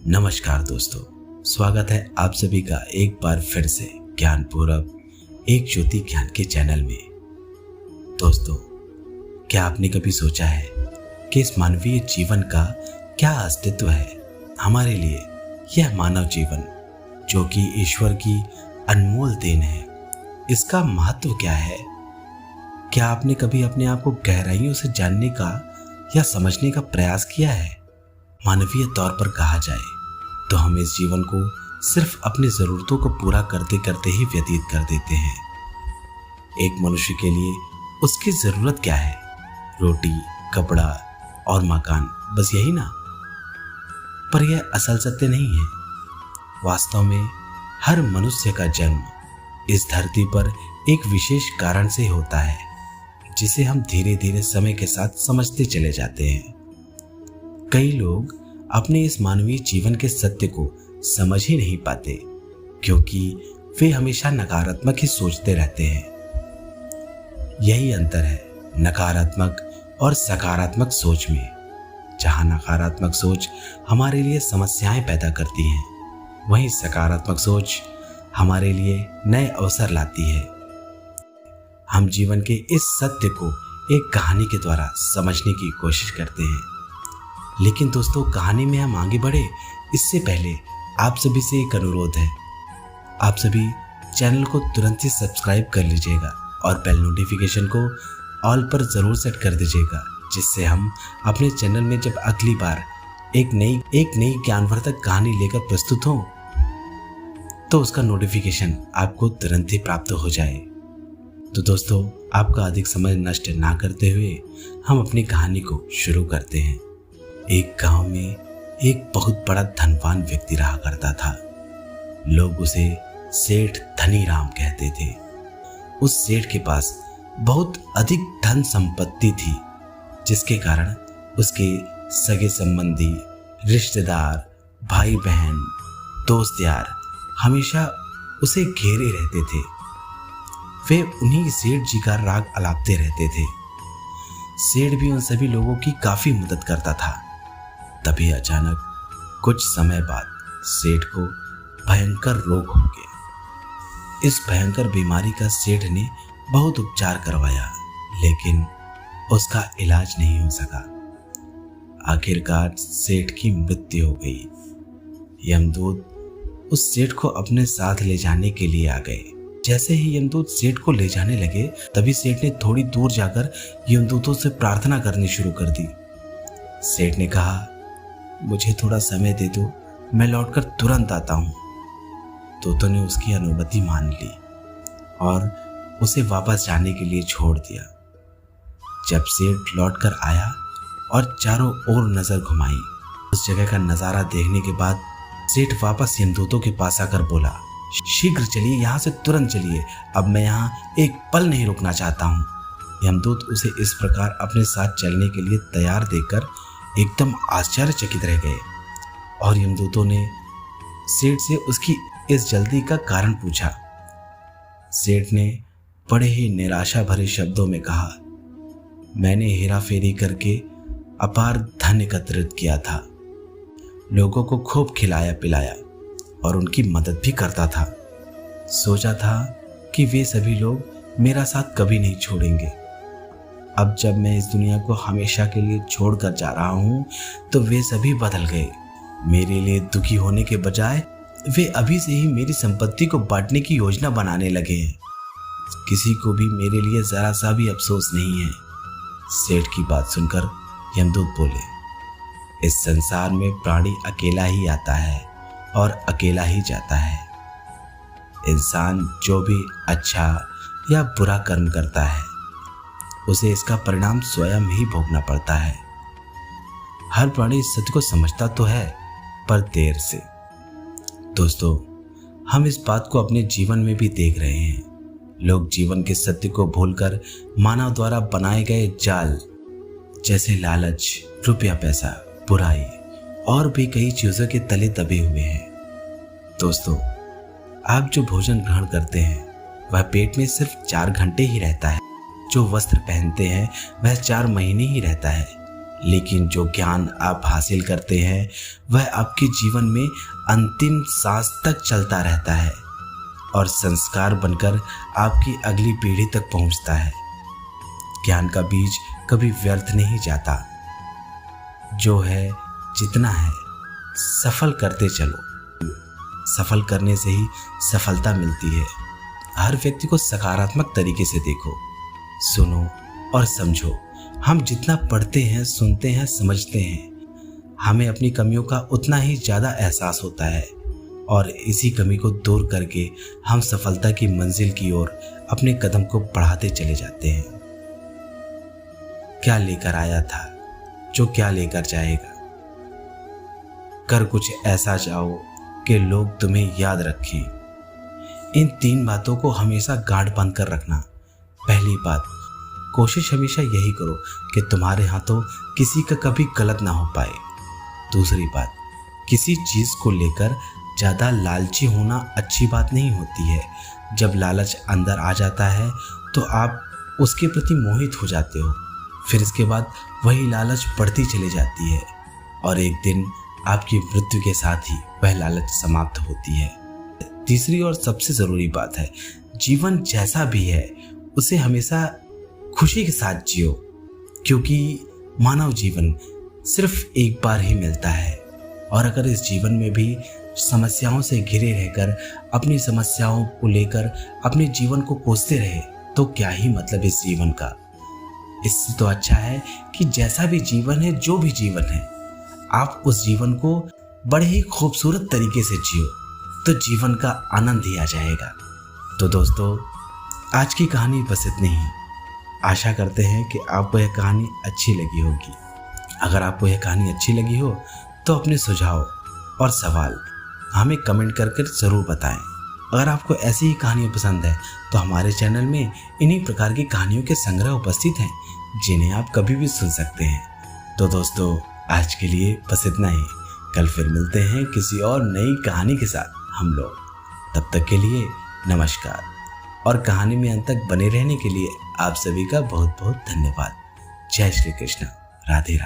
नमस्कार दोस्तों, स्वागत है आप सभी का एक बार फिर से ज्ञानपूर्वक एक ज्योति ज्ञान के चैनल में। दोस्तों, क्या आपने कभी सोचा है कि इस मानवीय जीवन का क्या अस्तित्व है? हमारे लिए यह मानव जीवन जो कि ईश्वर की अनमोल देन है, इसका महत्व क्या है? क्या आपने कभी अपने आप को गहराइयों से जानने का या समझने का प्रयास किया है? मानवीय तौर पर कहा जाए तो हम इस जीवन को सिर्फ अपनी ज़रूरतों को पूरा करते करते ही व्यतीत कर देते हैं। एक मनुष्य के लिए उसकी ज़रूरत क्या है? रोटी, कपड़ा और मकान, बस यही ना? पर यह असल सत्य नहीं है। वास्तव में हर मनुष्य का जन्म इस धरती पर एक विशेष कारण से होता है, जिसे हम धीरे धीरे समय के साथ समझते चले जाते हैं। कई लोग अपने इस मानवीय जीवन के सत्य को समझ ही नहीं पाते, क्योंकि वे हमेशा नकारात्मक ही सोचते रहते हैं। यही अंतर है नकारात्मक और सकारात्मक सोच में। जहां नकारात्मक सोच हमारे लिए समस्याएं पैदा करती है, वहीं सकारात्मक सोच हमारे लिए नए अवसर लाती है। हम जीवन के इस सत्य को एक कहानी के द्वारा समझने की कोशिश करते हैं। लेकिन दोस्तों, कहानी में हम आगे बढ़े इससे पहले आप सभी से एक अनुरोध है। आप सभी चैनल को तुरंत ही सब्सक्राइब कर लीजिएगा और बेल नोटिफिकेशन को ऑल पर ज़रूर सेट कर दीजिएगा, जिससे हम अपने चैनल में जब अगली बार एक नई ज्ञानवर्धक कहानी लेकर प्रस्तुत हों तो उसका नोटिफिकेशन आपको तुरंत ही प्राप्त हो जाए। तो दोस्तों, आपका अधिक समय नष्ट ना करते हुए हम अपनी कहानी को शुरू करते हैं। एक गांव में एक बहुत बड़ा धनवान व्यक्ति रहा करता था। लोग उसे सेठ धनी राम कहते थे। उस सेठ के पास बहुत अधिक धन संपत्ति थी, जिसके कारण उसके सगे संबंधी, रिश्तेदार, भाई बहन, दोस्त यार हमेशा उसे घेरे रहते थे। वे उन्हीं सेठ जी का राग अलापते रहते थे। सेठ भी उन सभी लोगों की काफी मदद करता था। तभी अचानक कुछ समय बाद सेठ को भयंकर रोग हो गया। इस भयंकर बीमारी का सेठ ने बहुत उपचार करवाया, लेकिन उसका इलाज नहीं हो सका। आखिरकार सेठ की मृत्यु हो गई। यमदूत उस सेठ को अपने साथ ले जाने के लिए आ गए। जैसे ही यमदूत सेठ को ले जाने लगे, तभी सेठ ने थोड़ी दूर जाकर यमदूतों से प्रार्थना करनी शुरू कर दी। सेठ ने कहा, मुझे थोड़ा समय दे दो, मैं लौटकर तुरंत आता हूँ। तोतों ने उसकी अनुमति मान ली और उसे वापस जाने के लिए छोड़ दिया। जब सेठ लौटकर आया और चारों ओर नजर घुमाई, उस जगह का नजारा देखने के बाद सेठ वापस यमदूतों के पास आकर बोला, शीघ्र चलिए, यहाँ से तुरंत चलिए, अब मैं यहाँ एक पल नहीं रुकना चाहता हूँ। यमदूत उसे इस प्रकार अपने साथ चलने के लिए तैयार देखकर एकदम आश्चर्यचकित रह गए और यमदूतों ने सेठ से उसकी इस जल्दी का कारण पूछा। सेठ ने बड़े ही निराशा भरे शब्दों में कहा, मैंने हेरा फेरी करके अपार धन एकत्रित किया था, लोगों को खूब खिलाया पिलाया और उनकी मदद भी करता था। सोचा था कि वे सभी लोग मेरा साथ कभी नहीं छोड़ेंगे। अब जब मैं इस दुनिया को हमेशा के लिए छोड़कर जा रहा हूँ तो वे सभी बदल गए। मेरे लिए दुखी होने के बजाय वे अभी से ही मेरी संपत्ति को बांटने की योजना बनाने लगे हैं। किसी को भी मेरे लिए जरा सा भी अफसोस नहीं है। सेठ की बात सुनकर यमदूत बोले, इस संसार में प्राणी अकेला ही आता है और अकेला ही जाता है। इंसान जो भी अच्छा या बुरा कर्म करता है, उसे इसका परिणाम स्वयं ही भोगना पड़ता है। हर प्राणी इस सत्य को समझता तो है, पर देर से। दोस्तों, हम इस बात को अपने जीवन में भी देख रहे हैं। लोग जीवन के सत्य को भूलकर मानव द्वारा बनाए गए जाल जैसे लालच, रुपया पैसा, बुराई और भी कई चीजों के तले दबे हुए हैं। दोस्तों, आप जो भोजन ग्रहण करते हैं वह पेट में सिर्फ 4 घंटे ही रहता है। जो वस्त्र पहनते हैं वह 4 महीने ही रहता है। लेकिन जो ज्ञान आप हासिल करते हैं वह आपके जीवन में अंतिम सांस तक चलता रहता है और संस्कार बनकर आपकी अगली पीढ़ी तक पहुंचता है। ज्ञान का बीज कभी व्यर्थ नहीं जाता। जो है जितना है सफल करते चलो। सफल करने से ही सफलता मिलती है। हर व्यक्ति को सकारात्मक तरीके से देखो, सुनो और समझो। हम जितना पढ़ते हैं, सुनते हैं, समझते हैं, हमें अपनी कमियों का उतना ही ज़्यादा एहसास होता है और इसी कमी को दूर करके हम सफलता की मंजिल की ओर अपने कदम को बढ़ाते चले जाते हैं। क्या लेकर आया था जो क्या लेकर जाएगा। कर कुछ ऐसा जाओ कि लोग तुम्हें याद रखें। इन 3 बातों को हमेशा गांठ बांध कर रखना। पहली बात, कोशिश हमेशा यही करो कि तुम्हारे हाथों किसी का कभी गलत ना हो पाए। दूसरी बात, किसी चीज़ को लेकर ज़्यादा लालची होना अच्छी बात नहीं होती है। जब लालच अंदर आ जाता है तो आप उसके प्रति मोहित हो जाते हो। फिर इसके बाद वही लालच बढ़ती चली जाती है और एक दिन आपकी मृत्यु के साथ ही वह लालच समाप्त होती है। तीसरी और सबसे ज़रूरी बात है, जीवन जैसा भी है उसे हमेशा खुशी के साथ जियो, क्योंकि मानव जीवन सिर्फ एक बार ही मिलता है और अगर इस जीवन में भी समस्याओं से घिरे रहकर अपनी समस्याओं को लेकर अपने जीवन को कोसते रहे तो क्या ही मतलब इस जीवन का। इससे तो अच्छा है कि जैसा भी जीवन है, जो भी जीवन है, आप उस जीवन को बड़े ही खूबसूरत तरीके से जियो तो जीवन का आनंद ही आ जाएगा। तो दोस्तों, आज की कहानी बस इतनी ही। आशा करते हैं कि आपको यह कहानी अच्छी लगी होगी। अगर आपको यह कहानी अच्छी लगी हो तो अपने सुझाव और सवाल हमें कमेंट करके ज़रूर बताएं। अगर आपको ऐसी ही कहानियाँ पसंद है तो हमारे चैनल में इन्हीं प्रकार की कहानियों के संग्रह उपस्थित हैं जिन्हें आप कभी भी सुन सकते हैं। तो दोस्तों, आज के लिए बस इतना ही। कल फिर मिलते हैं किसी और नई कहानी के साथ हम लोग। तब तक के लिए नमस्कार और कहानी में अंत तक बने रहने के लिए आप सभी का बहुत बहुत धन्यवाद। जय श्री कृष्ण। राधे राधे।